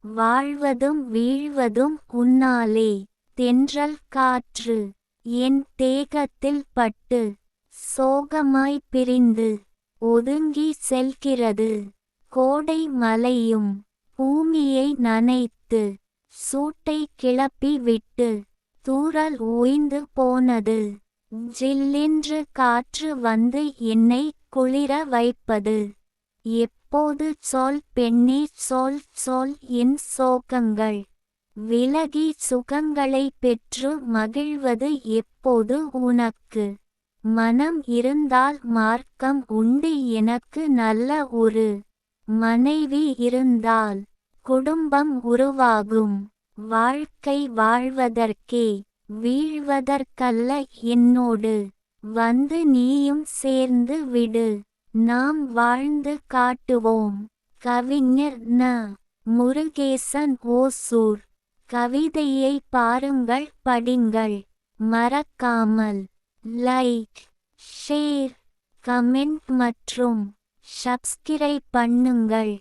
வாழ்வதும் வீழ்வதும் உன்னாலே. தென்றல் காற்று என் தேகத்தில் பட்டு சோகமாய் பிரிந்து ஒதுங்கி செல்கிறது. கோடை மலையும் பூமியை நனைத்து சூட்டை கிளப்பி விட்டு தூறல் ஓய்ந்து போனது. ஜில்லென்று காற்று வந்து என்னை குளிர வைப்பது. எப்போது சொல் பெண்ணே சொல் சொல் என் சோகங்கள் விலகி சுகங்களை பெற்று மகிழ்வது எப்போது உனக்கு. மனம் இருந்தால் மார்க்கம் உண்டு எனக்கு நல்ல ஒரு மனைவி இருந்தால் குடும்பம் உருவாகும். வாழ்க்கை வாழ்வதற்கே வீழ்வதற்கல்ல என்னோடு வந்து நீயும் சேர்ந்து விடு. நாம் வாழ்ந்து காட்டுவோம். கவிஞர் ந. முருகேசன் ஓசூர். கவிதையை பாருங்கள் படிங்கள். மறக்காமல் லைக் ஷேர் கமெண்ட் மற்றும் சப்ஸ்கிரைப் பண்ணுங்கள்.